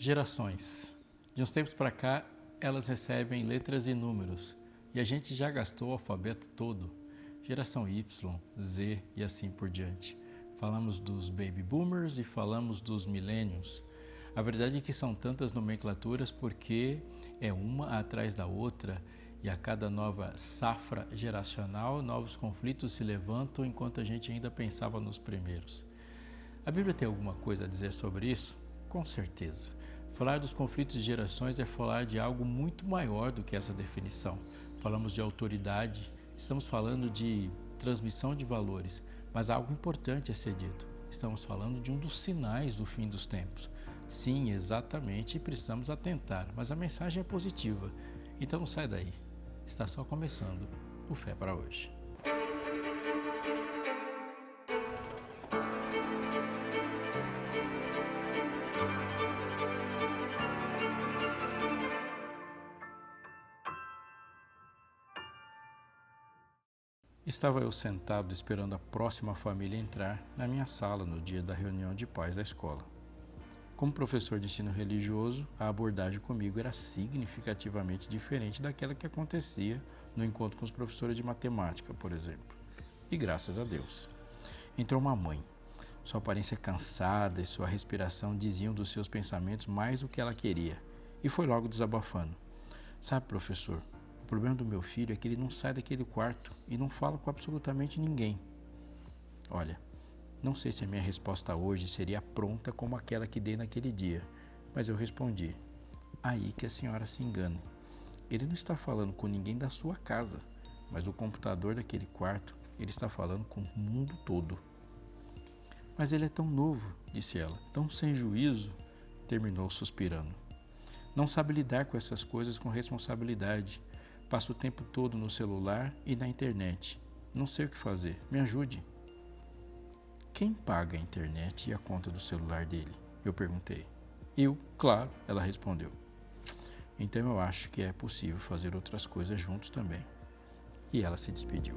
Gerações. De uns tempos para cá, elas recebem letras e números. E a gente já gastou o alfabeto todo. Geração Y, Z e assim por diante. Falamos dos baby boomers e falamos dos millennials. A verdade é que são tantas nomenclaturas porque é uma atrás da outra e a cada nova safra geracional, novos conflitos se levantam enquanto a gente ainda pensava nos primeiros. A Bíblia tem alguma coisa a dizer sobre isso? Com certeza. Falar dos conflitos de gerações é falar de algo muito maior do que essa definição. Falamos de autoridade, estamos falando de transmissão de valores, mas algo importante a ser dito. Estamos falando de um dos sinais do fim dos tempos. Sim, exatamente, e precisamos atentar, mas a mensagem é positiva. Então não sai daí. Está só começando o Fé para hoje. Estava eu sentado esperando a próxima família entrar na minha sala no dia da reunião de pais da escola. Como professor de ensino religioso, a abordagem comigo era significativamente diferente daquela que acontecia no encontro com os professores de matemática, por exemplo. E graças a Deus. Entrou uma mãe. Sua aparência cansada e sua respiração diziam dos seus pensamentos mais do que ela queria. E foi logo desabafando. Sabe, professor, o problema do meu filho é que ele não sai daquele quarto e não fala com absolutamente ninguém. Olha, não sei se a minha resposta hoje seria pronta como aquela que dei naquele dia, mas eu respondi: aí que a senhora se engana. Ele não está falando com ninguém da sua casa, mas o computador daquele quarto, ele está falando com o mundo todo. Mas ele é tão novo, disse ela, tão sem juízo, terminou suspirando. Não sabe lidar com essas coisas com responsabilidade. Passa o tempo todo no celular e na internet. Não sei o que fazer. Me ajude. Quem paga a internet e a conta do celular dele? Eu perguntei. Eu, claro, ela respondeu. Então eu acho que é possível fazer outras coisas juntos também. E ela se despediu.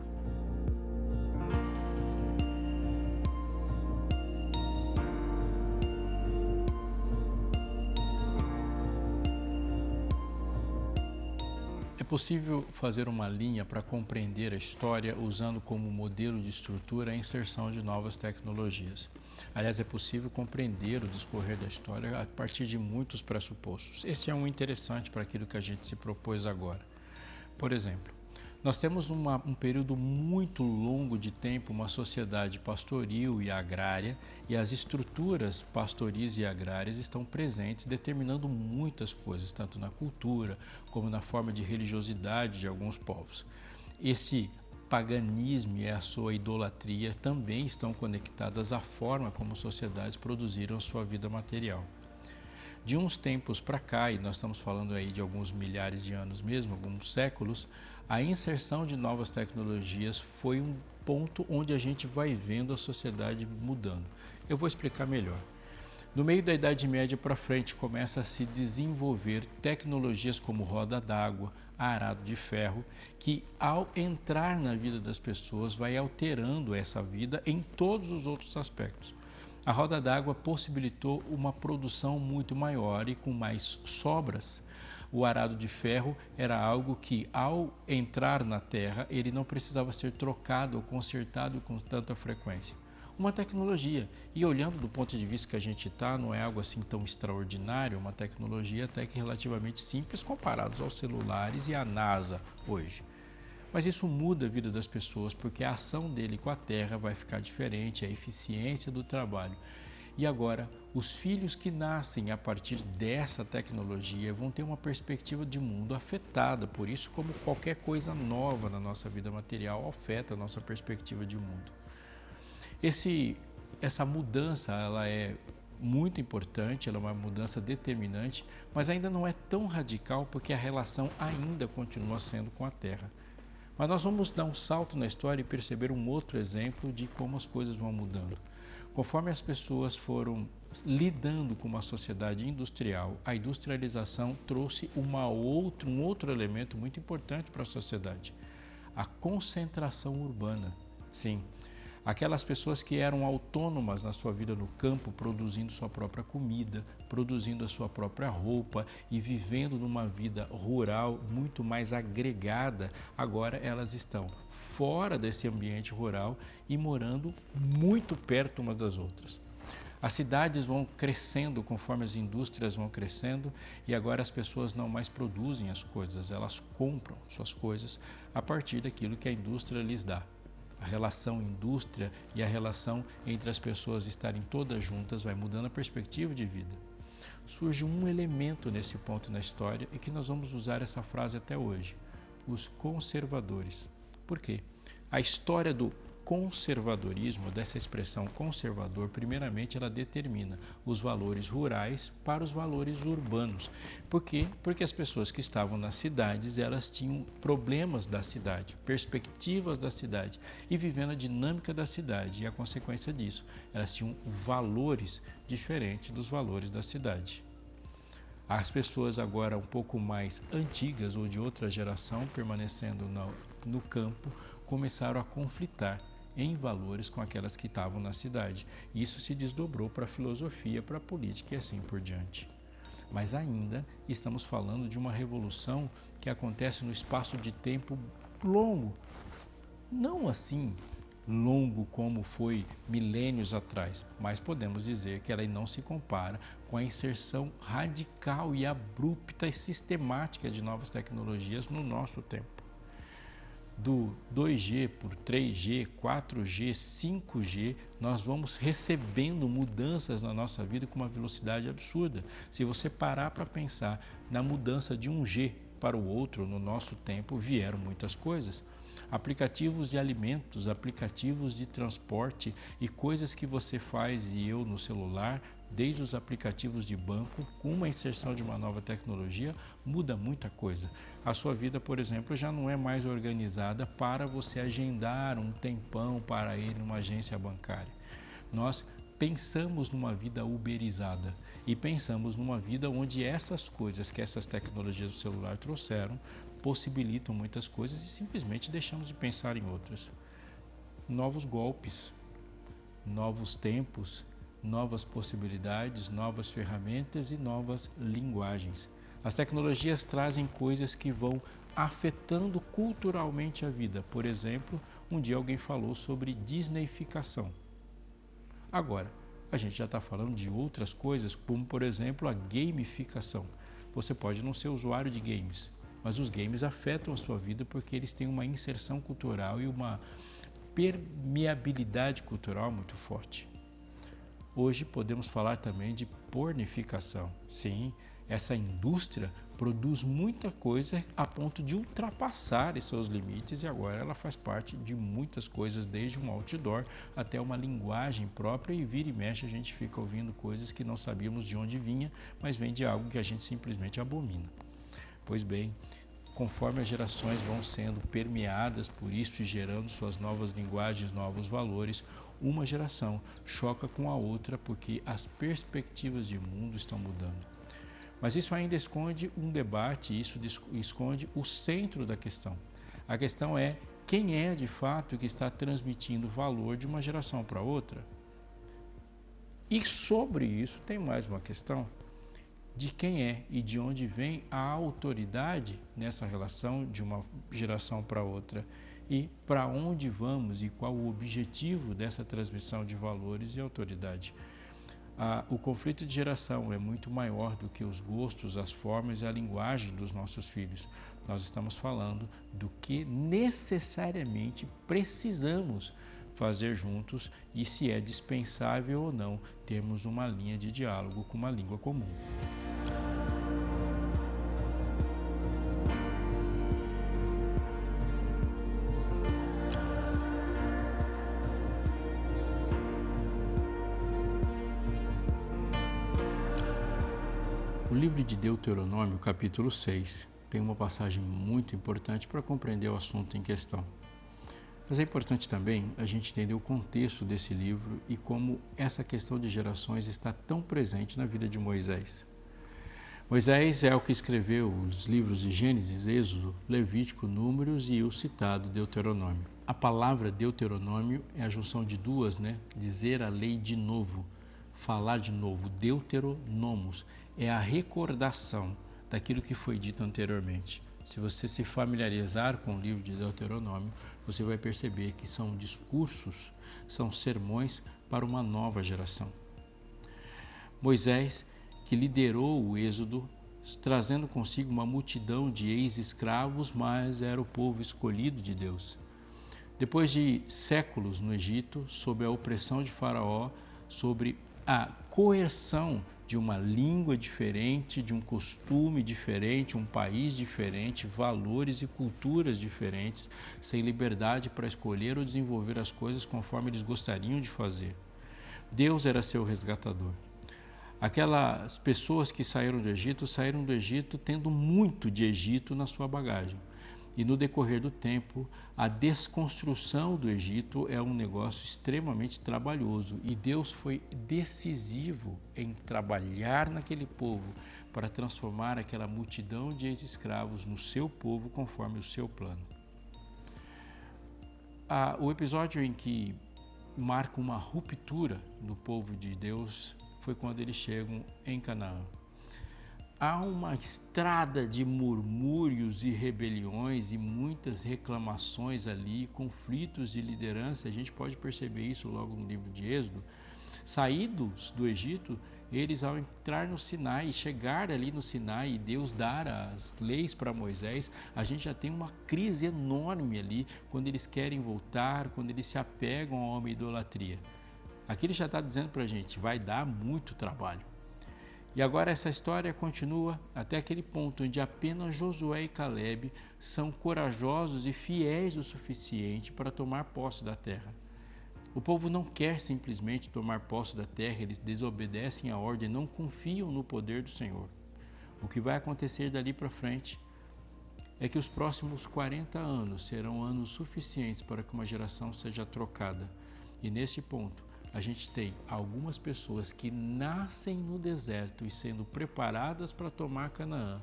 É possível fazer uma linha para compreender a história usando como modelo de estrutura a inserção de novas tecnologias. Aliás, é possível compreender o discorrer da história a partir de muitos pressupostos. Esse é um interessante para aquilo que a gente se propôs agora. Por exemplo, nós temos um período muito longo de tempo, uma sociedade pastoril e agrária, e as estruturas pastoris e agrárias estão presentes, determinando muitas coisas, tanto na cultura como na forma de religiosidade de alguns povos. Esse paganismo e a sua idolatria também estão conectadas à forma como sociedades produziram sua vida material. De uns tempos para cá, e nós estamos falando aí de alguns milhares de anos mesmo, alguns séculos, a inserção de novas tecnologias foi um ponto onde a gente vai vendo a sociedade mudando. Eu vou explicar melhor. No meio da Idade Média para frente começa a se desenvolver tecnologias como roda d'água, arado de ferro, que ao entrar na vida das pessoas vai alterando essa vida em todos os outros aspectos. A roda d'água possibilitou uma produção muito maior e com mais sobras. O arado de ferro era algo que, ao entrar na terra, ele não precisava ser trocado ou consertado com tanta frequência. Uma tecnologia, e olhando do ponto de vista que a gente está, não é algo assim tão extraordinário, uma tecnologia até que relativamente simples comparados aos celulares e à NASA hoje. Mas isso muda a vida das pessoas porque a ação dele com a terra vai ficar diferente, a eficiência do trabalho. E agora, os filhos que nascem a partir dessa tecnologia vão ter uma perspectiva de mundo afetada por isso, como qualquer coisa nova na nossa vida material afeta a nossa perspectiva de mundo. Essa mudança ela é muito importante, ela é uma mudança determinante, mas ainda não é tão radical porque a relação ainda continua sendo com a terra. Mas nós vamos dar um salto na história e perceber um outro exemplo de como as coisas vão mudando. Conforme as pessoas foram lidando com uma sociedade industrial, a industrialização trouxe um outro elemento muito importante para a sociedade, a concentração urbana. Sim, Aquelas pessoas que eram autônomas na sua vida no campo, produzindo sua própria comida, produzindo a sua própria roupa e vivendo numa vida rural muito mais agregada, agora elas estão fora desse ambiente rural e morando muito perto umas das outras. As cidades vão crescendo conforme as indústrias vão crescendo e agora as pessoas não mais produzem as coisas, elas compram suas coisas a partir daquilo que a indústria lhes dá. A relação indústria e a relação entre as pessoas estarem todas juntas vai mudando a perspectiva de vida. Surge um elemento nesse ponto na história e que nós vamos usar essa frase até hoje: os conservadores. Por quê? A história do conservadorismo, dessa expressão conservador, primeiramente ela determina os valores rurais para os valores urbanos. Por quê? Porque as pessoas que estavam nas cidades, elas tinham problemas da cidade, perspectivas da cidade e vivendo a dinâmica da cidade. E a consequência disso, elas tinham valores diferentes dos valores da cidade. As pessoas agora um pouco mais antigas ou de outra geração, permanecendo no campo, começaram a conflitar em valores com aquelas que estavam na cidade. Isso se desdobrou para a filosofia, para a política e assim por diante. Mas ainda estamos falando de uma revolução que acontece no espaço de tempo longo. Não assim longo como foi milênios atrás, mas podemos dizer que ela não se compara com a inserção radical e abrupta e sistemática de novas tecnologias no nosso tempo. Do 2G por 3G, 4G, 5G, nós vamos recebendo mudanças na nossa vida com uma velocidade absurda. Se você parar para pensar na mudança de um G para o outro no nosso tempo, vieram muitas coisas. Aplicativos de alimentos, aplicativos de transporte e coisas que você faz e eu no celular, desde os aplicativos de banco, com uma inserção de uma nova tecnologia, muda muita coisa. A sua vida, por exemplo, já não é mais organizada para você agendar um tempão para ir numa agência bancária. Nós pensamos numa vida uberizada e pensamos numa vida onde essas coisas que essas tecnologias do celular trouxeram possibilitam muitas coisas e simplesmente deixamos de pensar em outras. Novos golpes, novos tempos, novas possibilidades, novas ferramentas e novas linguagens. As tecnologias trazem coisas que vão afetando culturalmente a vida. Por exemplo, um dia alguém falou sobre disneyficação. Agora, a gente já está falando de outras coisas, como por exemplo a gamificação. Você pode não ser usuário de games, mas os games afetam a sua vida porque eles têm uma inserção cultural e uma permeabilidade cultural muito forte. Hoje podemos falar também de pornificação. Sim, essa indústria produz muita coisa a ponto de ultrapassar seus limites e agora ela faz parte de muitas coisas, desde um outdoor até uma linguagem própria e vira e mexe a gente fica ouvindo coisas que não sabíamos de onde vinha, mas vem de algo que a gente simplesmente abomina. Pois bem, conforme as gerações vão sendo permeadas por isso e gerando suas novas linguagens, novos valores, uma geração choca com a outra porque as perspectivas de mundo estão mudando. Mas isso ainda esconde um debate, isso esconde o centro da questão. A questão é quem é de fato que está transmitindo valor de uma geração para outra. E sobre isso tem mais uma questão de quem é e de onde vem a autoridade nessa relação de uma geração para outra e para onde vamos e qual o objetivo dessa transmissão de valores e autoridade. O conflito de geração é muito maior do que os gostos, as formas e a linguagem dos nossos filhos. Nós estamos falando do que necessariamente precisamos fazer juntos e se é dispensável ou não termos uma linha de diálogo com uma língua comum. O livro de Deuteronômio, capítulo 6, tem uma passagem muito importante para compreender o assunto em questão. Mas é importante também a gente entender o contexto desse livro e como essa questão de gerações está tão presente na vida de Moisés. Moisés é o que escreveu os livros de Gênesis, Êxodo, Levítico, Números e o citado Deuteronômio. A palavra Deuteronômio é a junção de duas, né? Dizer a lei de novo, falar de novo. Deuteronomos é a recordação daquilo que foi dito anteriormente. Se você se familiarizar com o livro de Deuteronômio, você vai perceber que são discursos, são sermões para uma nova geração. Moisés, que liderou o êxodo, trazendo consigo uma multidão de ex-escravos, mas era o povo escolhido de Deus. Depois de séculos no Egito, sob a opressão de Faraó, sobre a coerção de uma língua diferente, de um costume diferente, um país diferente, valores e culturas diferentes, sem liberdade para escolher ou desenvolver as coisas conforme eles gostariam de fazer. Deus era seu resgatador. Aquelas pessoas que saíram do Egito tendo muito de Egito na sua bagagem. E no decorrer do tempo, a desconstrução do Egito é um negócio extremamente trabalhoso. E Deus foi decisivo em trabalhar naquele povo para transformar aquela multidão de ex-escravos no seu povo conforme o seu plano. O episódio em que marca uma ruptura no povo de Deus foi quando eles chegam em Canaã. Há uma estrada de murmúrios e rebeliões e muitas reclamações ali, conflitos de liderança. A gente pode perceber isso logo no livro de Êxodo. Saídos do Egito, eles ao entrar no Sinai e chegar ali no Sinai e Deus dar as leis para Moisés, a gente já tem uma crise enorme ali quando eles querem voltar, quando eles se apegam a uma idolatria. Aqui ele já está dizendo para a gente, vai dar muito trabalho. E agora essa história continua até aquele ponto onde apenas Josué e Calebe são corajosos e fiéis o suficiente para tomar posse da terra. O povo não quer simplesmente tomar posse da terra, eles desobedecem à ordem, não confiam no poder do Senhor. O que vai acontecer dali para frente é que os próximos 40 anos serão anos suficientes para que uma geração seja trocada. E nesse ponto, a gente tem algumas pessoas que nascem no deserto e sendo preparadas para tomar Canaã,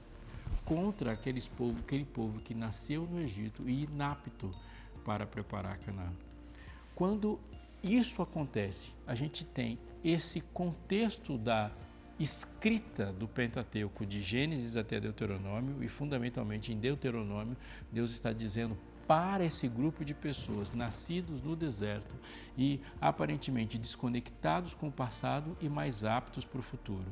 contra aquele povo que nasceu no Egito e inapto para preparar Canaã. Quando isso acontece, a gente tem esse contexto da escrita do Pentateuco, de Gênesis até Deuteronômio, e fundamentalmente em Deuteronômio, Deus está dizendo para esse grupo de pessoas nascidos no deserto e aparentemente desconectados com o passado e mais aptos para o futuro.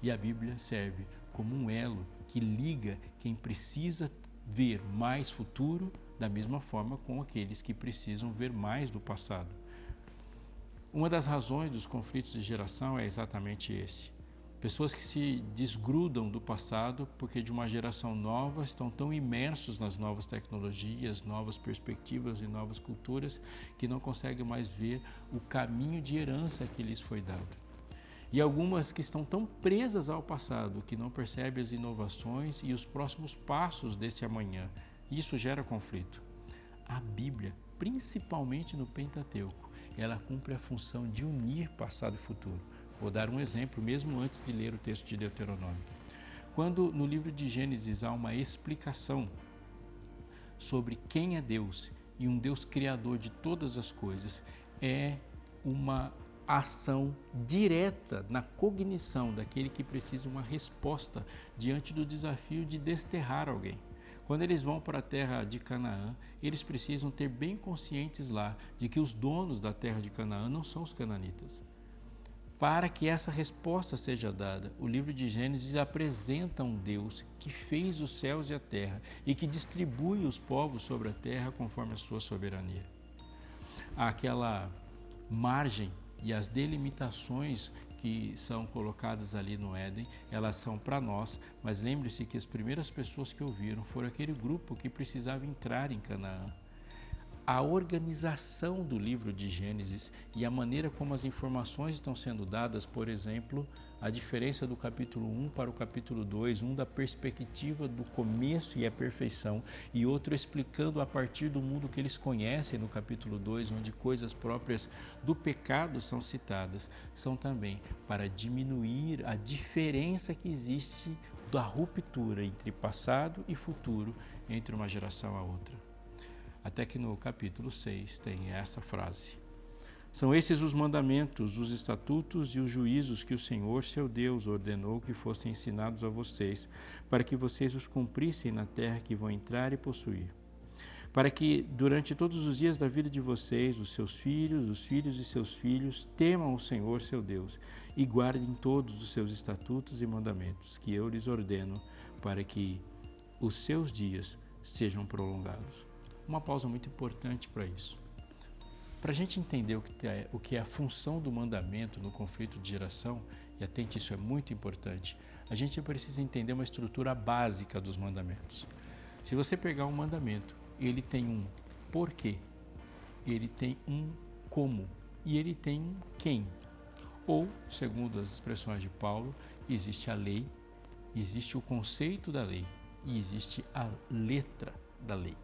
E a Bíblia serve como um elo que liga quem precisa ver mais futuro da mesma forma com aqueles que precisam ver mais do passado. Uma das razões dos conflitos de geração é exatamente esse. Pessoas que se desgrudam do passado porque de uma geração nova estão tão imersos nas novas tecnologias, novas perspectivas e novas culturas que não conseguem mais ver o caminho de herança que lhes foi dado. E algumas que estão tão presas ao passado que não percebem as inovações e os próximos passos desse amanhã. Isso gera conflito. A Bíblia, principalmente no Pentateuco, ela cumpre a função de unir passado e futuro. Vou dar um exemplo, mesmo antes de ler o texto de Deuteronômio. Quando no livro de Gênesis há uma explicação sobre quem é Deus e um Deus criador de todas as coisas, é uma ação direta na cognição daquele que precisa uma resposta diante do desafio de desterrar alguém. Quando eles vão para a terra de Canaã, eles precisam ter bem conscientes lá de que os donos da terra de Canaã não são os cananitas. Para que essa resposta seja dada, o livro de Gênesis apresenta um Deus que fez os céus e a terra e que distribui os povos sobre a terra conforme a sua soberania. Aquela margem e as delimitações que são colocadas ali no Éden, elas são para nós, mas lembre-se que as primeiras pessoas que ouviram foram aquele grupo que precisava entrar em Canaã. A organização do livro de Gênesis e a maneira como as informações estão sendo dadas, por exemplo, a diferença do capítulo 1 para o capítulo 2, um da perspectiva do começo e a perfeição, e outro explicando a partir do mundo que eles conhecem no capítulo 2, onde coisas próprias do pecado são citadas, são também para diminuir a diferença que existe da ruptura entre passado e futuro, entre uma geração a outra. Até que no capítulo 6 tem essa frase: são esses os mandamentos, os estatutos e os juízos que o Senhor, seu Deus, ordenou que fossem ensinados a vocês, para que vocês os cumprissem na terra que vão entrar e possuir. Para que, durante todos os dias da vida de vocês, os filhos de seus filhos, temam o Senhor, seu Deus, e guardem todos os seus estatutos e mandamentos, que eu lhes ordeno, para que os seus dias sejam prolongados. Uma pausa muito importante para isso. Para a gente entender o que é a função do mandamento no conflito de geração, e atente, isso é muito importante, a gente precisa entender uma estrutura básica dos mandamentos. Se você pegar um mandamento, ele tem um porquê, ele tem um como e ele tem um quem. Ou, segundo as expressões de Paulo, existe a lei, existe o conceito da lei e existe a letra da lei.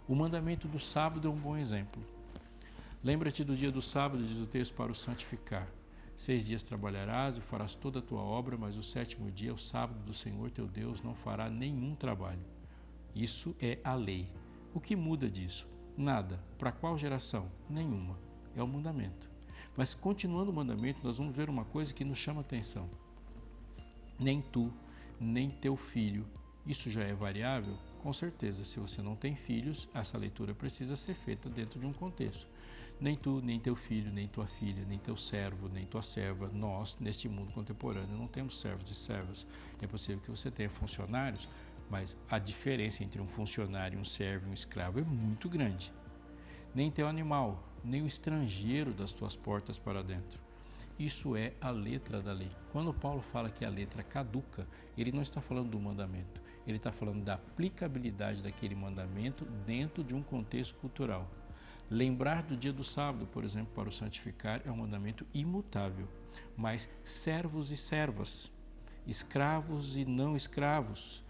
O mandamento do sábado é um bom exemplo. Lembra-te do dia do sábado, diz o texto, para o santificar. 6 dias trabalharás e farás toda a tua obra, mas o 7º dia, o sábado do Senhor teu Deus, não fará nenhum trabalho. Isso é a lei. O que muda disso? Nada. Para qual geração? Nenhuma. É o mandamento. Mas continuando o mandamento, nós vamos ver uma coisa que nos chama a atenção. Nem tu, nem teu filho. Isso já é variável? Com certeza, se você não tem filhos, essa leitura precisa ser feita dentro de um contexto. Nem tu, nem teu filho, nem tua filha, nem teu servo, nem tua serva. Nós, neste mundo contemporâneo, não temos servos e servas. É possível que você tenha funcionários, mas a diferença entre um funcionário, um servo e um escravo é muito grande. Nem teu animal, nem o estrangeiro das tuas portas para dentro. Isso é a letra da lei. Quando Paulo fala que a letra caduca, ele não está falando do mandamento, ele está falando da aplicabilidade daquele mandamento dentro de um contexto cultural. Lembrar do dia do sábado, por exemplo, para o santificar, é um mandamento imutável, mas servos e servas, escravos e não escravos,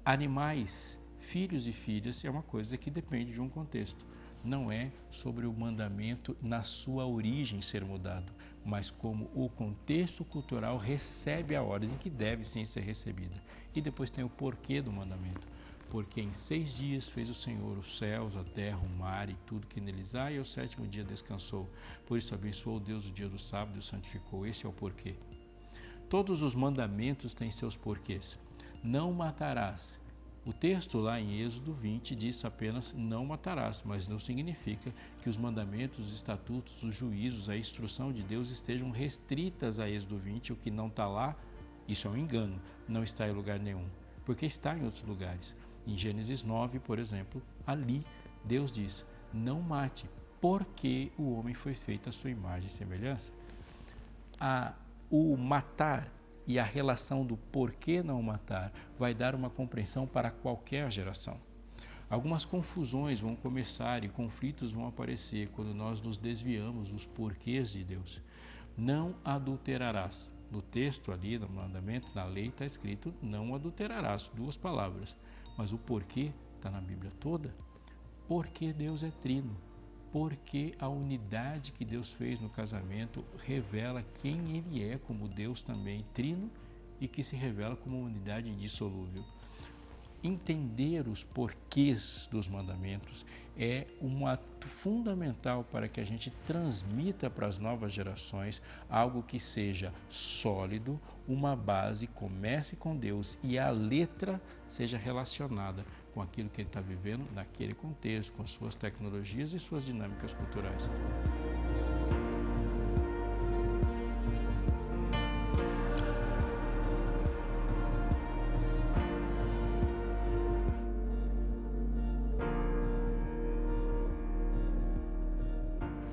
animais, filhos e filhas, é uma coisa que depende de um contexto. Não é sobre o mandamento na sua origem ser mudado, mas como o contexto cultural recebe a ordem que deve sim ser recebida. E depois tem o porquê do mandamento. Porque em 6 dias fez o Senhor os céus, a terra, o mar e tudo que neles há, e ao 7º dia descansou. Por isso abençoou Deus o dia do sábado e o santificou. Esse é o porquê. Todos os mandamentos têm seus porquês. Não matarás. O texto lá em Êxodo 20 diz apenas não matarás, mas não significa que os mandamentos, os estatutos, os juízos, a instrução de Deus estejam restritas a Êxodo 20. O que não está lá, isso é um engano, não está em lugar nenhum, porque está em outros lugares. Em Gênesis 9, por exemplo, ali Deus diz, não mate, porque o homem foi feito à sua imagem e semelhança. O matar e a relação do porquê não matar vai dar uma compreensão para qualquer geração. Algumas confusões vão começar e conflitos vão aparecer quando nós nos desviamos dos porquês de Deus. Não adulterarás. No texto ali, no mandamento, na lei, está escrito não adulterarás, 2 palavras. Mas o porquê está na Bíblia toda. Porque Deus é trino. Porque a unidade que Deus fez no casamento revela quem Ele é como Deus também trino e que se revela como uma unidade indissolúvel. Entender os porquês dos mandamentos é um ato fundamental para que a gente transmita para as novas gerações algo que seja sólido, uma base, comece com Deus e a letra seja relacionada com aquilo que ele está vivendo naquele contexto, com as suas tecnologias e suas dinâmicas culturais.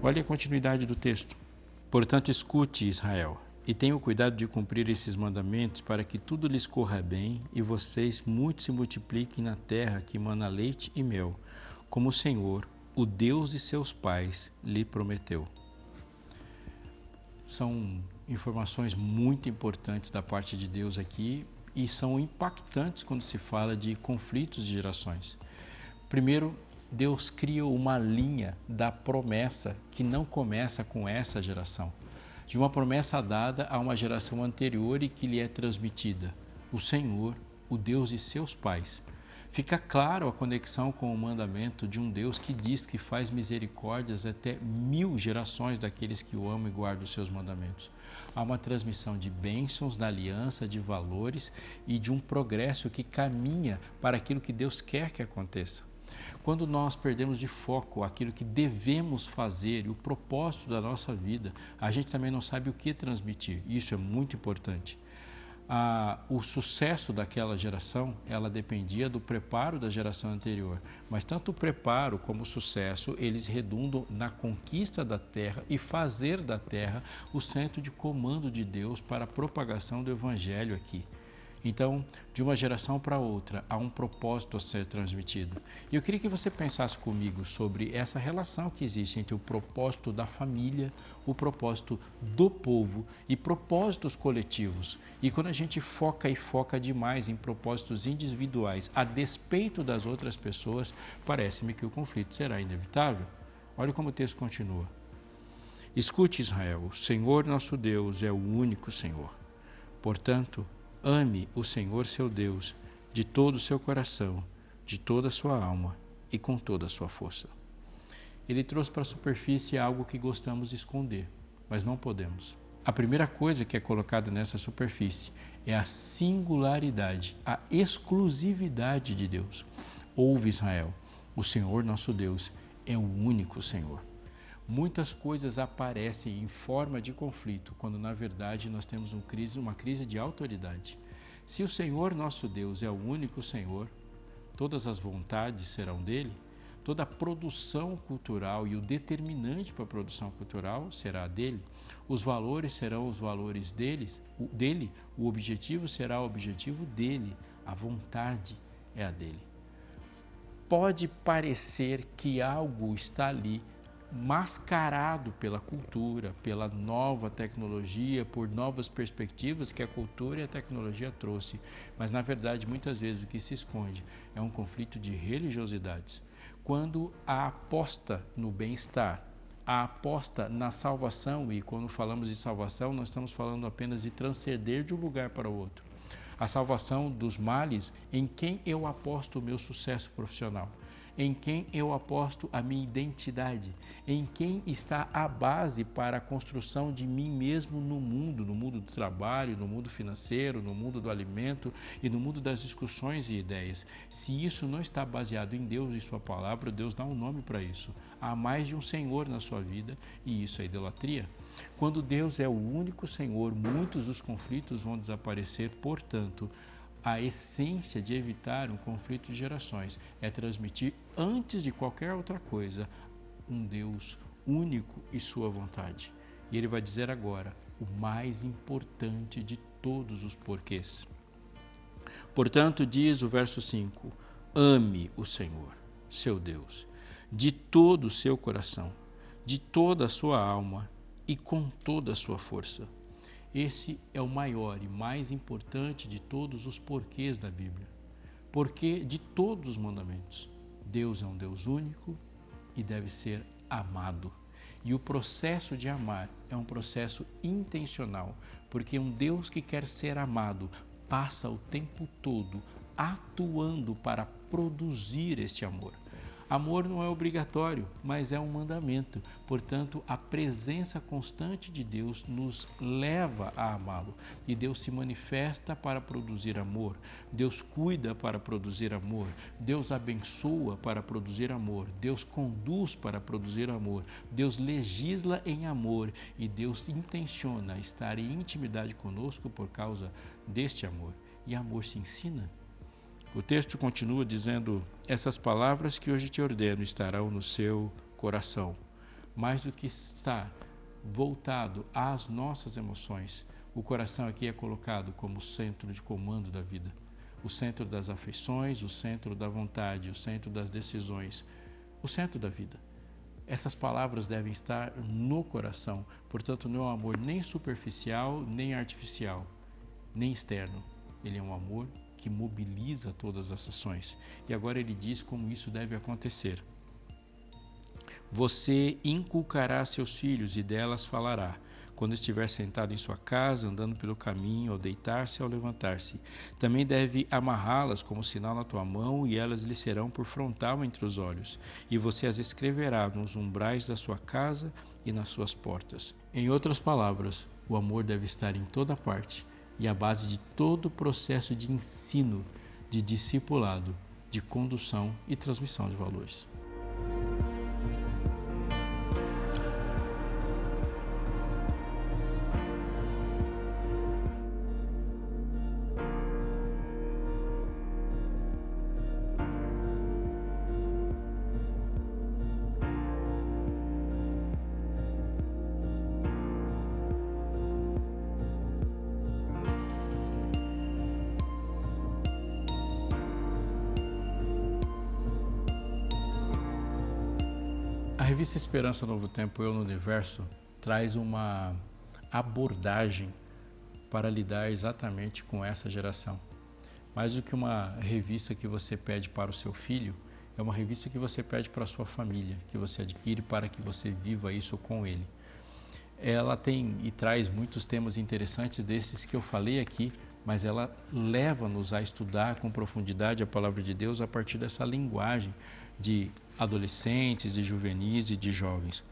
Olha a continuidade do texto. Portanto, escute, Israel, e tenha o cuidado de cumprir esses mandamentos para que tudo lhes corra bem e vocês muito se multipliquem na terra que mana leite e mel, como o Senhor, o Deus de seus pais, lhe prometeu. São informações muito importantes da parte de Deus aqui e são impactantes quando se fala de conflitos de gerações. Primeiro, Deus cria uma linha da promessa que não começa com essa geração, de uma promessa dada a uma geração anterior e que lhe é transmitida. o Senhor, o Deus de seus pais. Fica claro a conexão com o mandamento de um Deus que diz que faz misericórdias até 1000 gerações daqueles que o amam e guardam os seus mandamentos. Há uma transmissão de bênçãos, da aliança, de valores e de um progresso que caminha para aquilo que Deus quer que aconteça. Quando nós perdemos de foco aquilo que devemos fazer e o propósito da nossa vida, a gente também não sabe o que transmitir. Isso é muito importante. O sucesso daquela geração, ela dependia do preparo da geração anterior, mas tanto o preparo como o sucesso, eles redundam na conquista da terra e fazer da terra o centro de comando de Deus para a propagação do evangelho aqui. Então, de uma geração para outra, há um propósito a ser transmitido. E eu queria que você pensasse comigo sobre essa relação que existe entre o propósito da família, o propósito do povo e propósitos coletivos. E quando a gente foca demais em propósitos individuais, a despeito das outras pessoas, parece-me que o conflito será inevitável. Olha como o texto continua. Escute, Israel, o Senhor nosso Deus é o único Senhor. Portanto, ame o Senhor seu Deus de todo o seu coração, de toda a sua alma e com toda a sua força. Ele trouxe para a superfície algo que gostamos de esconder, mas não podemos. A primeira coisa que é colocada nessa superfície é a singularidade, a exclusividade de Deus. Ouve, Israel, o Senhor nosso Deus é o único Senhor. Muitas coisas aparecem em forma de conflito, quando na verdade nós temos uma crise de autoridade. Se o Senhor nosso Deus é o único Senhor, todas as vontades serão dele, toda a produção cultural e o determinante para a produção cultural será dele, os valores serão os valores dele, o objetivo será o objetivo dele, a vontade é a dele. Pode parecer que algo está ali mascarado pela cultura, pela nova tecnologia, por novas perspectivas que a cultura e a tecnologia trouxe. Mas, na verdade, muitas vezes o que se esconde é um conflito de religiosidades. Quando a aposta no bem-estar, a aposta na salvação, e quando falamos de salvação, nós estamos falando apenas de transcender de um lugar para o outro. A salvação dos males, em quem eu aposto o meu sucesso profissional, em quem eu aposto a minha identidade, em quem está a base para a construção de mim mesmo no mundo do trabalho, no mundo financeiro, no mundo do alimento e no mundo das discussões e ideias. Se isso não está baseado em Deus e sua palavra, Deus dá um nome para isso. Há mais de um Senhor na sua vida e isso é idolatria. Quando Deus é o único Senhor, muitos dos conflitos vão desaparecer, portanto, a essência de evitar um conflito de gerações é transmitir, antes de qualquer outra coisa, um Deus único e sua vontade. E ele vai dizer agora o mais importante de todos os porquês. Portanto, diz o verso 5, ame o Senhor, seu Deus, de todo o seu coração, de toda a sua alma e com toda a sua força. Esse é o maior e mais importante de todos os porquês da Bíblia. Porquê de todos os mandamentos. Deus é um Deus único e deve ser amado. E o processo de amar é um processo intencional, porque um Deus que quer ser amado passa o tempo todo atuando para produzir este amor. Amor não é obrigatório, mas é um mandamento. Portanto, a presença constante de Deus nos leva a amá-lo. E Deus se manifesta para produzir amor. Deus cuida para produzir amor. Deus abençoa para produzir amor. Deus conduz para produzir amor. Deus legisla em amor. E Deus intenciona estar em intimidade conosco por causa deste amor. E amor se ensina. O texto continua dizendo, essas palavras que hoje te ordeno estarão no seu coração. Mais do que estar voltado às nossas emoções, o coração aqui é colocado como centro de comando da vida. O centro das afeições, o centro da vontade, o centro das decisões, o centro da vida. Essas palavras devem estar no coração, portanto não é um amor nem superficial, nem artificial, nem externo. Ele é um amor que mobiliza todas as ações. E agora ele diz como isso deve acontecer. Você inculcará a seus filhos e delas falará, quando estiver sentado em sua casa, andando pelo caminho, ao deitar-se, ao levantar-se. Também deve amarrá-las como sinal na tua mão, e elas lhe serão por frontal entre os olhos, e você as escreverá nos umbrais da sua casa e nas suas portas. Em outras palavras, o amor deve estar em toda parte e a base de todo o processo de ensino, de discipulado, de condução e transmissão de valores. A revista Esperança Novo Tempo, Eu no Universo, traz uma abordagem para lidar exatamente com essa geração. Mais do que uma revista que você pede para o seu filho, é uma revista que você pede para a sua família, que você adquire para que você viva isso com ele. Ela tem e traz muitos temas interessantes desses que eu falei aqui, mas ela leva-nos a estudar com profundidade a Palavra de Deus a partir dessa linguagem de adolescentes, de juvenis e de jovens.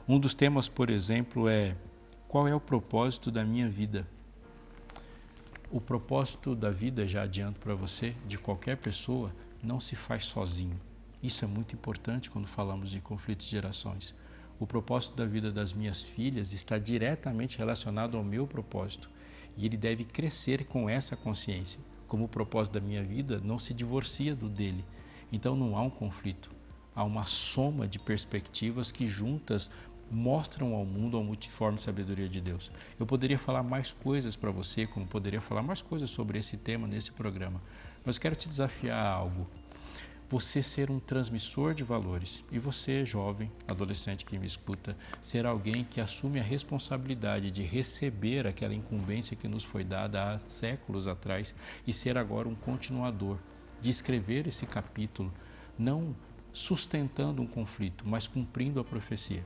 Um dos temas, por exemplo, é: qual é o propósito da minha vida? O propósito da vida, já adianto para você, de qualquer pessoa, não se faz sozinho. Isso é muito importante quando falamos de conflitos de gerações. O propósito da vida das minhas filhas está diretamente relacionado ao meu propósito, e ele deve crescer com essa consciência. Como o propósito da minha vida não se divorcia do dele, então não há um conflito, há uma soma de perspectivas que juntas mostram ao mundo a multiforme sabedoria de Deus. Eu poderia falar mais coisas para você, como poderia falar mais coisas sobre esse tema nesse programa, mas quero te desafiar a algo. Você ser um transmissor de valores, e você, jovem, adolescente que me escuta, ser alguém que assume a responsabilidade de receber aquela incumbência que nos foi dada há séculos atrás e ser agora um continuador, de escrever esse capítulo, não sustentando um conflito, mas cumprindo a profecia.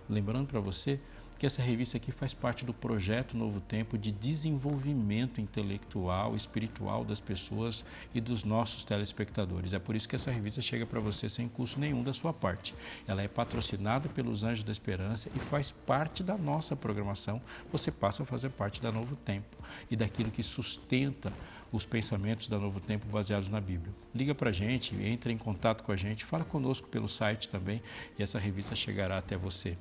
Lembrando para você que essa revista aqui faz parte do projeto Novo Tempo de desenvolvimento intelectual, espiritual das pessoas e dos nossos telespectadores. É por isso que essa revista chega para você sem custo nenhum da sua parte. Ela é patrocinada pelos Anjos da Esperança e faz parte da nossa programação. Você passa a fazer parte da Novo Tempo e daquilo que sustenta os pensamentos da Novo Tempo baseados na Bíblia. Liga para a gente, entra em contato com a gente, fala conosco pelo site também e essa revista chegará até você.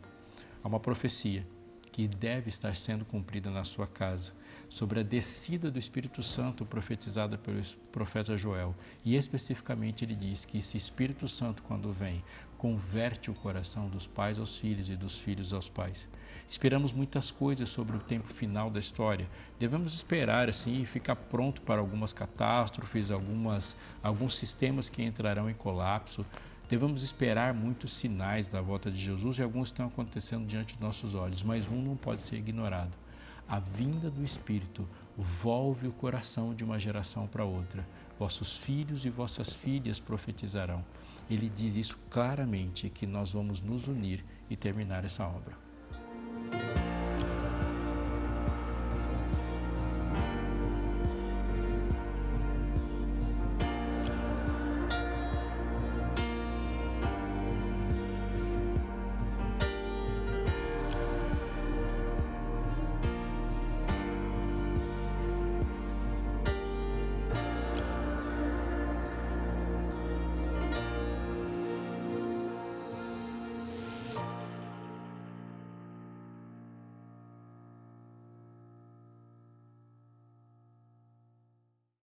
Há uma profecia que deve estar sendo cumprida na sua casa sobre a descida do Espírito Santo profetizada pelo profeta Joel. E especificamente ele diz que esse Espírito Santo, quando vem, converte o coração dos pais aos filhos e dos filhos aos pais. Esperamos muitas coisas sobre o tempo final da história. Devemos esperar assim e ficar pronto para algumas catástrofes, alguns sistemas que entrarão em colapso. Devemos esperar muitos sinais da volta de Jesus e alguns estão acontecendo diante dos nossos olhos, mas um não pode ser ignorado. A vinda do Espírito volve o coração de uma geração para outra. Vossos filhos e vossas filhas profetizarão. Ele diz isso claramente, que nós vamos nos unir e terminar essa obra.